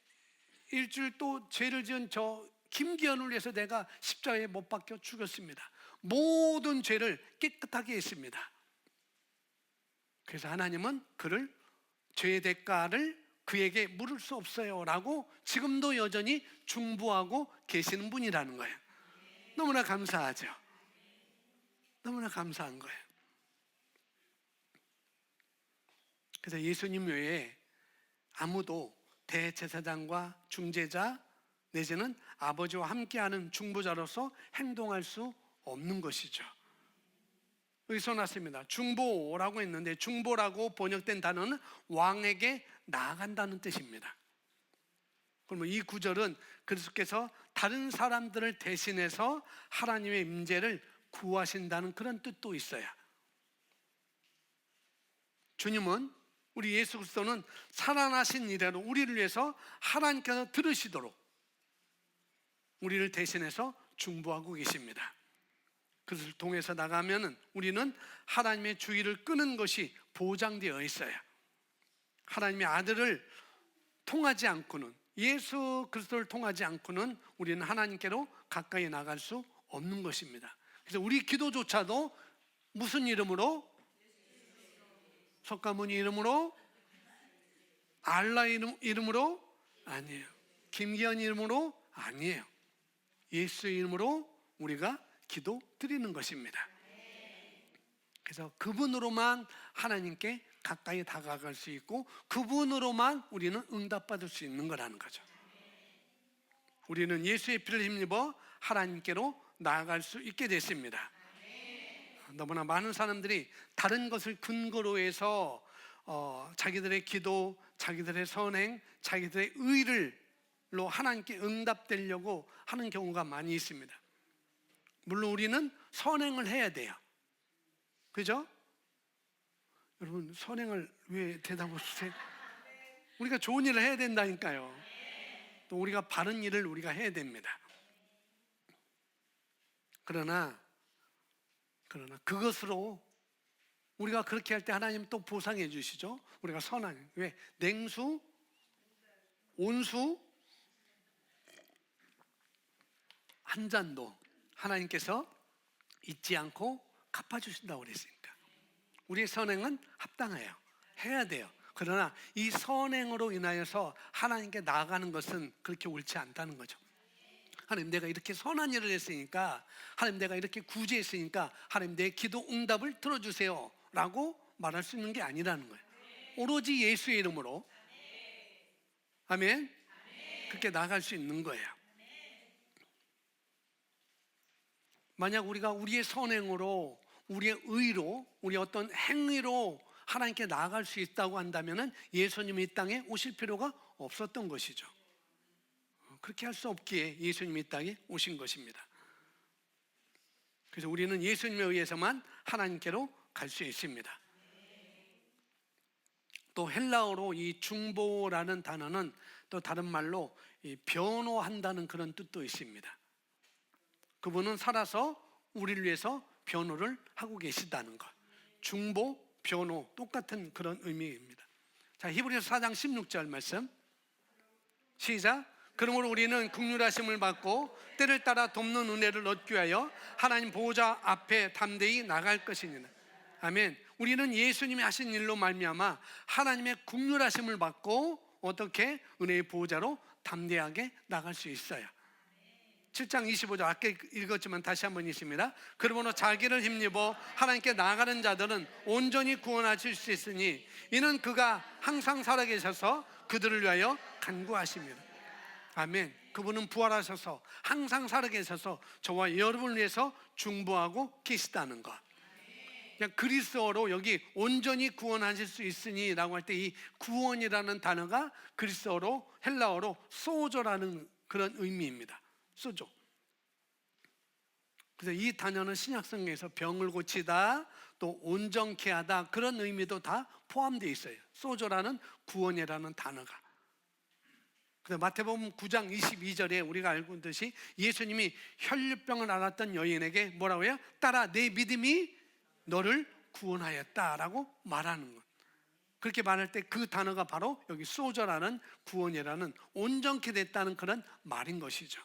일주일 또 죄를 지은 저 김기현을 위해서 내가 십자가에 못 박혀 죽였습니다. 모든 죄를 깨끗하게 했습니다. 그래서 하나님은 그를 죄의 대가를 그에게 물을 수 없어요 라고 지금도 여전히 중보하고 계시는 분이라는 거예요. 너무나 감사하죠. 너무나 감사한 거예요. 그래서 예수님 외에 아무도 대제사장과 중재자 내지는 아버지와 함께하는 중보자로서 행동할 수 없는 것이죠. 여기 써놨습니다. 중보라고 했는데 중보라고 번역된 단어는 왕에게 나아간다는 뜻입니다. 그러면 이 구절은 그리스도께서 다른 사람들을 대신해서 하나님의 임재를 구하신다는 그런 뜻도 있어요. 주님은, 우리 예수 그리스도는 살아나신 이래로 우리를 위해서 하나님께서 들으시도록 우리를 대신해서 중보하고 계십니다. 그것을 통해서 나가면은 우리는 하나님의 주의를 끄는 것이 보장되어 있어요. 하나님의 아들을 통하지 않고는, 예수 그리스도를 통하지 않고는 우리는 하나님께로 가까이 나갈 수 없는 것입니다. 그래서 우리 기도조차도 무슨 이름으로? 석가모니 이름으로? 알라 이름으로? 아니에요. 김기현 이름으로? 아니에요. 예수 이름으로 우리가 기도 드리는 것입니다. 그래서 그분으로만 하나님께 가까이 다가갈 수 있고 그분으로만 우리는 응답받을 수 있는 거라는 거죠. 우리는 예수의 피를 힘입어 하나님께로 나아갈 수 있게 됐습니다. 너무나 많은 사람들이 다른 것을 근거로 해서 자기들의 기도, 자기들의 선행, 자기들의 의를로 하나님께 응답되려고 하는 경우가 많이 있습니다. 물론 우리는 선행을 해야 돼요. 그죠? 여러분, 선행을 왜 대답 없으세요? 우리가 좋은 일을 해야 된다니까요. 또 우리가 바른 일을 우리가 해야 됩니다. 그러나 그것으로 우리가 그렇게 할 때 하나님 또 보상해 주시죠. 우리가 선한, 왜? 냉수, 온수 한 잔도 하나님께서 잊지 않고 갚아주신다고 그랬으니까 우리의 선행은 합당해요. 해야 돼요. 그러나 이 선행으로 인하여서 하나님께 나아가는 것은 그렇게 옳지 않다는 거죠. 하나님, 내가 이렇게 선한 일을 했으니까, 하나님 내가 이렇게 구제했으니까 하나님 내 기도 응답을 들어주세요 라고 말할 수 있는 게 아니라는 거예요. 오로지 예수의 이름으로, 아멘, 그렇게 나아갈 수 있는 거예요. 만약 우리가 우리의 선행으로, 우리의 의로, 우리의 어떤 행위로 하나님께 나아갈 수 있다고 한다면 예수님이 이 땅에 오실 필요가 없었던 것이죠. 그렇게 할 수 없기에 예수님이 이 땅에 오신 것입니다. 그래서 우리는 예수님에 의해서만 하나님께로 갈 수 있습니다. 또 헬라어로 이 중보라는 단어는 또 다른 말로 변호한다는 그런 뜻도 있습니다. 그분은 살아서 우리를 위해서 변호를 하고 계시다는 것. 중보, 변호 똑같은 그런 의미입니다. 자, 히브리서 4장 16절 말씀 시작. 그러므로 우리는 긍휼하심을 받고 때를 따라 돕는 은혜를 얻기 위하여 하나님 보호자 앞에 담대히 나갈 것이니라. 아멘. 우리는 예수님이 하신 일로 말미암아 하나님의 긍휼하심을 받고 어떻게 은혜의 보호자로 담대하게 나갈 수 있어요. 7장 25절 아까 읽었지만 다시 한번 있습니다. 그러므로 자기를 힘입어 하나님께 나아가는 자들은 온전히 구원하실 수 있으니 이는 그가 항상 살아계셔서 그들을 위하여 간구하십니다. 아멘. 그분은 부활하셔서 항상 살아계셔서 저와 여러분을 위해서 중보하고 계시다는 것. 그냥 그리스어로 여기 온전히 구원하실 수 있으니 라고 할 때 이 구원이라는 단어가 그리스어로 헬라어로 소조라는 그런 의미입니다. 소조. 그래서 이 단어는 신약성경에서 병을 고치다, 또 온전케 하다 그런 의미도 다 포함되어 있어요. 소조라는 구원이라는 단어가. 그래서 마태복음 9장 22절에 우리가 알고 있듯이 예수님이 혈류병을 앓았던 여인에게 뭐라고요? 따라 내 믿음이 너를 구원하였다라고 말하는 것. 그렇게 말할 때 그 단어가 바로 여기 소저라는 구원이라는 온전케 됐다는 그런 말인 것이죠.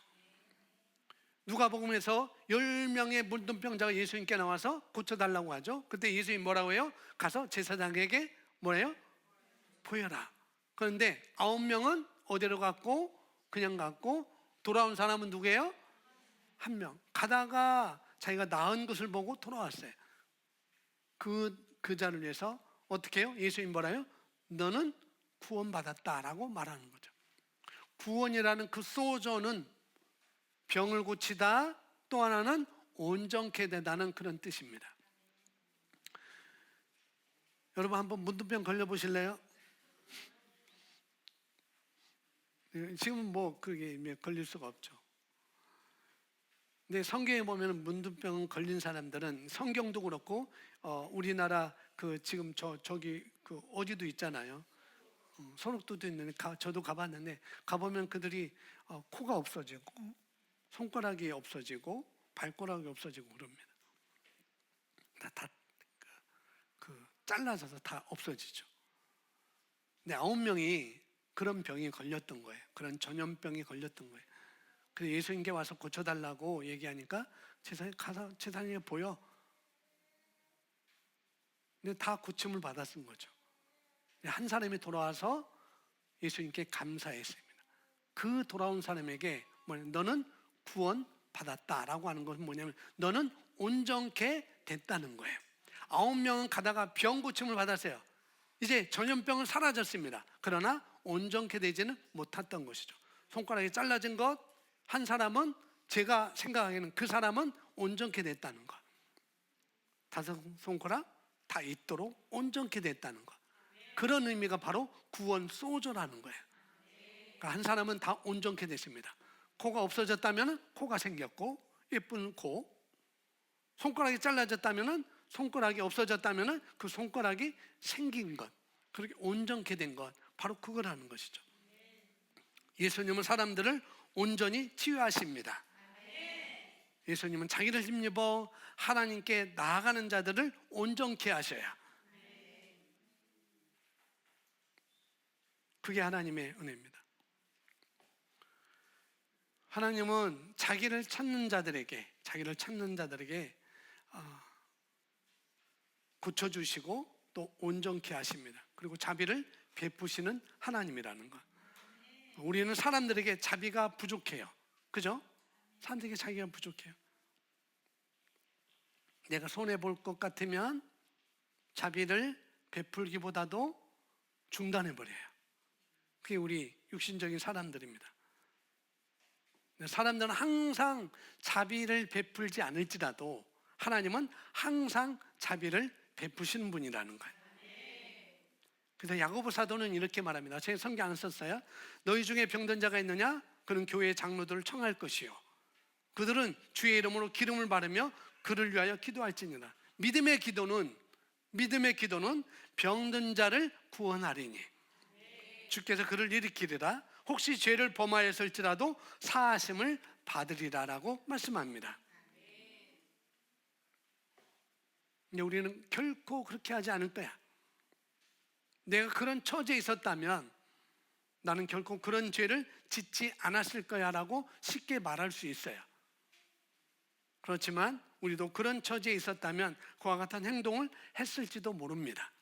누가복음에서 10명의 문둥병자가 예수님께 나와서 고쳐달라고 하죠. 그때 예수님 뭐라고 해요? 가서 제사장에게 뭐래요? 보여라. 그런데 9명은 어디로 갔고 그냥 갔고 돌아온 사람은 누구예요? 1명. 가다가 자기가 나은 것을 보고 돌아왔어요. 그 자를 위해서 어떻게 해요? 예수님 뭐라요? 너는 구원받았다라고 말하는 거죠. 구원이라는 그 소저는 병을 고치다, 또 하나는 온전케 되다는 그런 뜻입니다. 여러분 한번 문둥병 걸려보실래요? 지금은 뭐 그게 걸릴 수가 없죠. 근데 성경에 보면 문둥병 걸린 사람들은 성경도 그렇고 우리나라 지금 저기 어디도 있잖아요. 소록도도 있는데 저도 가봤는데 가보면 그들이 코가 없어지고 손가락이 없어지고 발가락이 없어지고 그럽니다. 다 잘라져서 다 없어지죠. 근데 9명이 그런 병이 걸렸던 거예요. 그런 전염병이 걸렸던 거예요. 그래서 예수님께 와서 고쳐달라고 얘기하니까 제사장에게 보여. 근데 다 고침을 받았은 거죠. 한 사람이 돌아와서 예수님께 감사했습니다. 그 돌아온 사람에게 너는 구원 받았다라고 하는 것은 뭐냐면 너는 온전케 됐다는 거예요. 9명은 가다가 병 고침을 받았어요. 이제 전염병은 사라졌습니다. 그러나 온전케 되지는 못했던 것이죠. 손가락이 잘라진 것, 한 사람은 제가 생각하기에는 그 사람은 온전케 됐다는 것. 5 손가락 다 있도록 온전케 됐다는 것. 그런 의미가 바로 구원 소조라는 거예요. 그러니까 한 사람은 다 온전케 됐습니다. 코가 없어졌다면 코가 생겼고 예쁜 코, 손가락이 잘라졌다면 손가락이 없어졌다면 그 손가락이 생긴 것, 그렇게 온전케 된 것, 바로 그거라는 것이죠. 예수님은 사람들을 온전히 치유하십니다. 예수님은 자기를 힘입어 하나님께 나아가는 자들을 온전케 하셔야, 그게 하나님의 은혜입니다. 하나님은 자기를 찾는 자들에게 고쳐주시고 또 온전케 하십니다. 그리고 자비를 베푸시는 하나님이라는 것. 우리는 사람들에게 자비가 부족해요. 그죠? 사람들에게 자비가 부족해요. 내가 손해볼 것 같으면 자비를 베풀기보다도 중단해버려요. 그게 우리 육신적인 사람들입니다. 사람들은 항상 자비를 베풀지 않을지라도 하나님은 항상 자비를 베푸시는 분이라는 거예요. 그래서 야고보 사도는 이렇게 말합니다. 제가 성경 안 썼어요. 너희 중에 병든 자가 있느냐? 그는 교회의 장로들을 청할 것이요, 그들은 주의 이름으로 기름을 바르며 그를 위하여 기도할지니라. 믿음의 기도는 병든 자를 구원하리니 주께서 그를 일으키리라. 혹시 죄를 범하였을지라도 사하심을 받으리라라고 말씀합니다. 근데 우리는 결코 그렇게 하지 않을 거야. 내가 그런 처지에 있었다면 나는 결코 그런 죄를 짓지 않았을 거야 라고 쉽게 말할 수 있어요. 그렇지만 우리도 그런 처지에 있었다면 그와 같은 행동을 했을지도 모릅니다.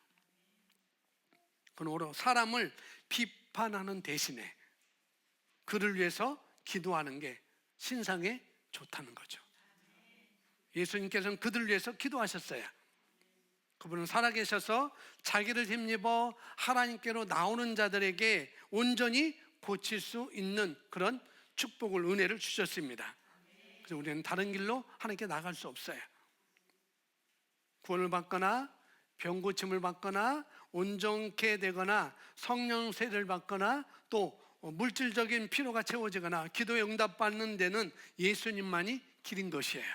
그러므로 사람을 비판하는 대신에 그를 위해서 기도하는 게 신상에 좋다는 거죠. 예수님께서는 그들을 위해서 기도하셨어요. 그분은 살아계셔서 자기를 힘입어 하나님께로 나오는 자들에게 온전히 고칠 수 있는 그런 축복을, 은혜를 주셨습니다. 그래서 우리는 다른 길로 하나님께 나갈 수 없어요. 구원을 받거나 병 고침을 받거나 온전케 되거나 성령 세례를 받거나 또 물질적인 필요가 채워지거나 기도에 응답받는 데는 예수님만이 길인 것이에요.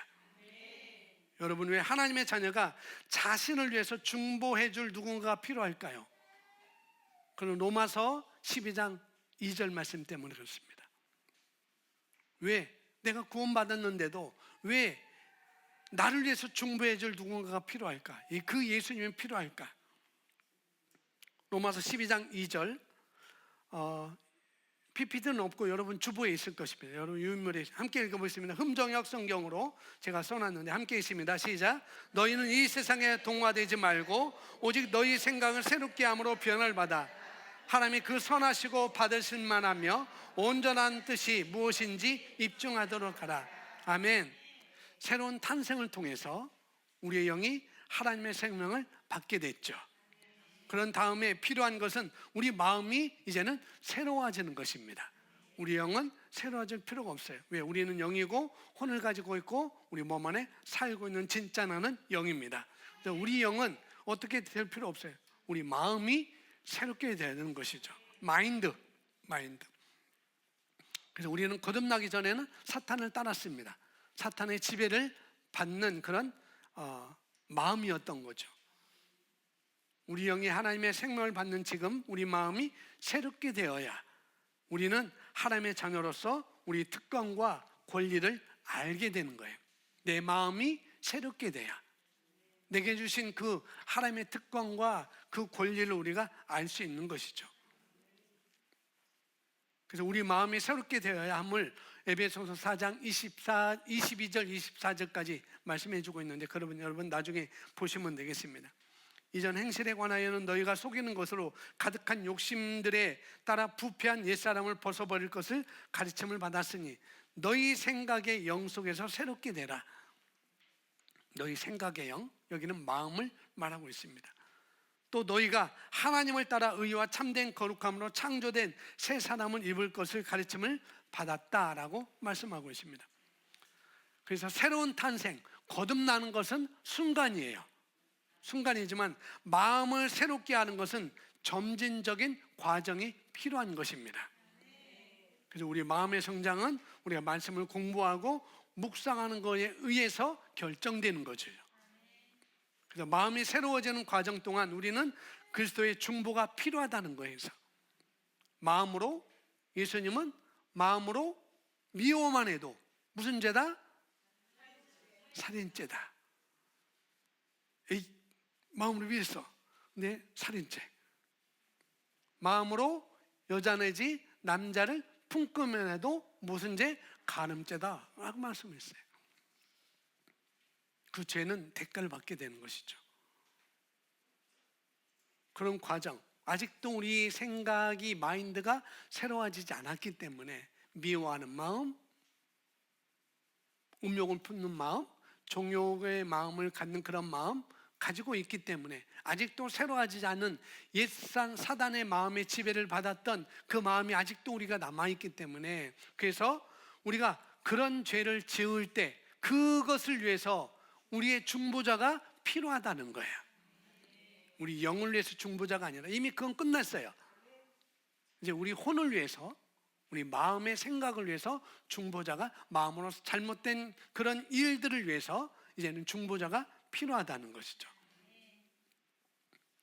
여러분, 왜 하나님의 자녀가 자신을 위해서 중보해 줄 누군가가 필요할까요? 그는 로마서 12장 2절 말씀 때문에 그렇습니다. 왜 내가 구원받았는데도 왜 나를 위해서 중보해 줄 누군가가 필요할까? 그 예수님이 필요할까? 로마서 12장 2절, PPT는 없고 여러분 주보에 있을 것입니다. 여러분 유인물에 함께 읽어보겠습니다. 흠정역 성경으로 제가 써놨는데 함께 있습니다. 시작. 너희는 이 세상에 동화되지 말고 오직 너희 생각을 새롭게 함으로 변화를 받아 하나님이 그 선하시고 받으실 만하며 온전한 뜻이 무엇인지 입증하도록 하라. 아멘. 새로운 탄생을 통해서 우리의 영이 하나님의 생명을 받게 됐죠. 그런 다음에 필요한 것은 우리 마음이 이제는 새로워지는 것입니다. 우리 영은 새로워질 필요가 없어요. 왜? 우리는 영이고 혼을 가지고 있고 우리 몸 안에 살고 있는 진짜 나는 영입니다. 우리 영은 어떻게 될 필요 없어요. 우리 마음이 새롭게 되는 것이죠. 마인드. 그래서 우리는 거듭나기 전에는 사탄을 따랐습니다. 사탄의 지배를 받는 그런 마음이었던 거죠. 우리 영이 하나님의 생명을 받는 지금 우리 마음이 새롭게 되어야 우리는 하나님의 자녀로서 우리 특권과 권리를 알게 되는 거예요. 내 마음이 새롭게 돼야 내게 주신 그 하나님의 특권과 그 권리를 우리가 알 수 있는 것이죠. 그래서 우리 마음이 새롭게 되어야 함을 에베소서 4장 22절 24절까지 말씀해 주고 있는데 여러분 나중에 보시면 되겠습니다. 이전 행실에 관하여는 너희가 속이는 것으로 가득한 욕심들에 따라 부패한 옛사람을 벗어버릴 것을 가르침을 받았으니 너희 생각의 영 속에서 새롭게 되라. 너희 생각의 영, 여기는 마음을 말하고 있습니다. 또 너희가 하나님을 따라 의와 참된 거룩함으로 창조된 새 사람을 입을 것을 가르침을 받았다라고 말씀하고 있습니다. 그래서 새로운 탄생, 거듭나는 것은 순간이에요. 순간이지만 마음을 새롭게 하는 것은 점진적인 과정이 필요한 것입니다. 그래서 우리 마음의 성장은 우리가 말씀을 공부하고 묵상하는 것에 의해서 결정되는 거죠. 그래서 마음이 새로워지는 과정 동안 우리는 그리스도의 중보가 필요하다는 거예요. 마음으로, 예수님은 마음으로 미워만 해도 무슨 죄다? 살인죄다. 마음으로 위해서 내 살인죄. 마음으로 여자 내지 남자를 품고만 해도 무슨 죄? 간음죄다 라고 말씀했어요. 그 죄는 대가를 받게 되는 것이죠. 그런 과정, 아직도 우리 생각이, 마인드가 새로워지지 않았기 때문에 미워하는 마음, 음욕을 품는 마음, 종욕의 마음을 갖는 그런 마음 가지고 있기 때문에 아직도 새로워지지 않은 옛산 사단의 마음의 지배를 받았던 그 마음이 아직도 우리가 남아있기 때문에, 그래서 우리가 그런 죄를 지을 때 그것을 위해서 우리의 중보자가 필요하다는 거예요. 우리 영을 위해서 중보자가 아니라 이미 그건 끝났어요. 이제 우리 혼을 위해서, 우리 마음의 생각을 위해서 중보자가, 마음으로 잘못된 그런 일들을 위해서 이제는 중보자가 필요하다는 것이죠.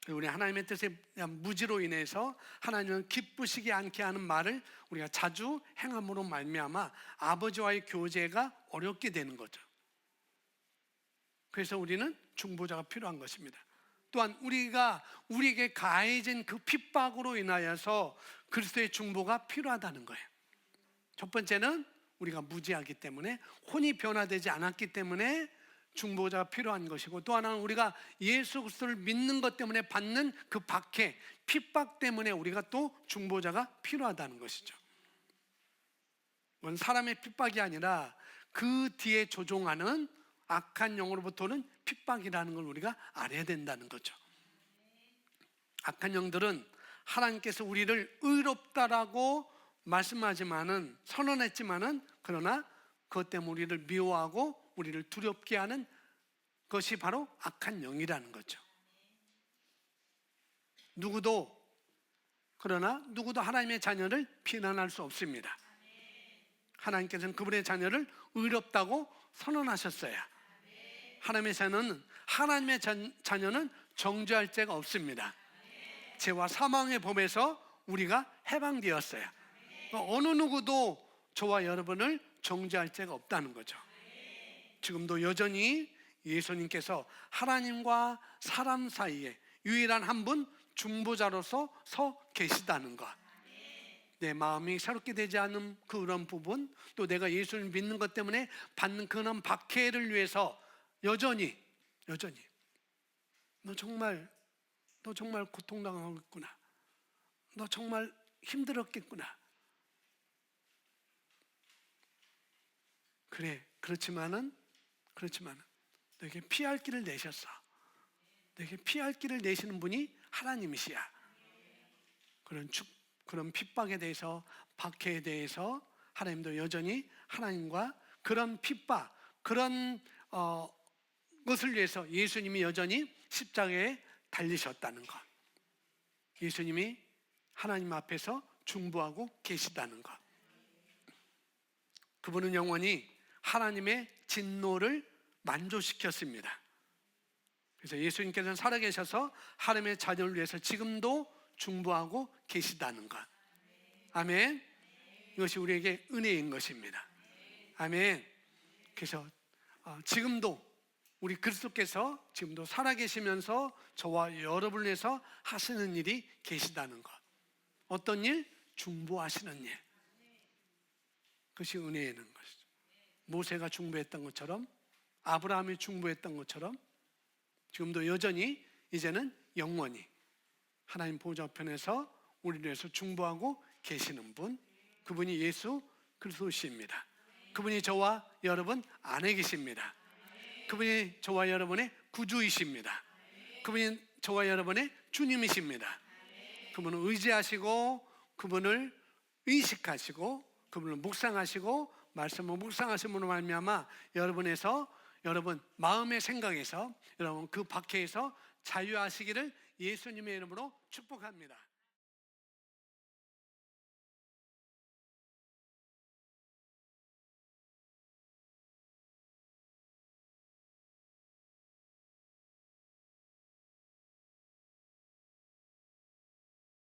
우리 하나님의 뜻에 대한 무지로 인해서 하나님을 기쁘시게 않게 하는 말을 우리가 자주 행함으로 말미암아 아버지와의 교제가 어렵게 되는 거죠. 그래서 우리는 중보자가 필요한 것입니다. 또한 우리에게 가해진 그 핍박으로 인하여서 그리스도의 중보가 필요하다는 거예요. 첫 번째는 우리가 무지하기 때문에, 혼이 변화되지 않았기 때문에 중보자가 필요한 것이고, 또 하나는 우리가 예수 그리스도를 믿는 것 때문에 받는 그 박해, 핍박 때문에 우리가 또 중보자가 필요하다는 것이죠. 그건 사람의 핍박이 아니라 그 뒤에 조종하는 악한 영으로부터는 핍박이라는 걸 우리가 알아야 된다는 거죠. 악한 영들은 하나님께서 우리를 의롭다라고 말씀하지만은, 선언했지만은, 그러나 그것 때문에 우리를 미워하고 우리를 두렵게 하는 것이 바로 악한 영이라는 거죠. 그러나 누구도 하나님의 자녀를 비난할 수 없습니다. 하나님께서는 그분의 자녀를 의롭다고 선언하셨어요. 하나님의 자녀는 정죄할 죄가 없습니다. 죄와 사망의 법에서 우리가 해방되었어요. 어느 누구도 저와 여러분을 정죄할 죄가 없다는 거죠. 지금도 여전히 예수님께서 하나님과 사람 사이에 유일한 한 분 중보자로서 서 계시다는 것, 내 마음이 새롭게 되지 않은 그런 부분, 또 내가 예수를 믿는 것 때문에 받는 그런 박해를 위해서 여전히 너 정말 고통당하고 있구나, 너 정말 힘들었겠구나, 그렇지만은 너에게 피할 길을 내셨어. 너에게 피할 길을 내시는 분이 하나님이시야. 그런 핍박에 대해서, 박해에 대해서 하나님도 여전히 하나님과 그런 핍박, 그런 것을 위해서 예수님이 여전히 십자가에 달리셨다는 것, 예수님이 하나님 앞에서 중보하고 계시다는 것, 그분은 영원히 하나님의 진노를 만족시켰습니다. 그래서 예수님께서는 살아계셔서 하나님의 자녀를 위해서 지금도 중보하고 계시다는 것. 아멘. 이것이 우리에게 은혜인 것입니다. 아멘. 그래서 지금도 우리 그리스도께서 지금도 살아계시면서 저와 여러분을 위해서 하시는 일이 계시다는 것. 어떤 일? 중보하시는 일. 그것이 은혜인 것이죠. 모세가 중보했던 것처럼, 아브라함이 중보했던 것처럼 지금도 여전히 이제는 영원히 하나님 보좌 편에서 우리를 위해서 중보하고 계시는 분, 그분이 예수 그리스도십니다. 그분이 저와 여러분 안에 계십니다. 그분이 저와 여러분의 구주이십니다. 그분이 저와 여러분의 주님이십니다. 그분을 의지하시고, 그분을 의식하시고, 그분을 묵상하시고, 말씀을 묵상하심으로 말미암아 여러분 마음의 생각에서, 여러분 그 박해에서 자유하시기를 예수님의 이름으로 축복합니다.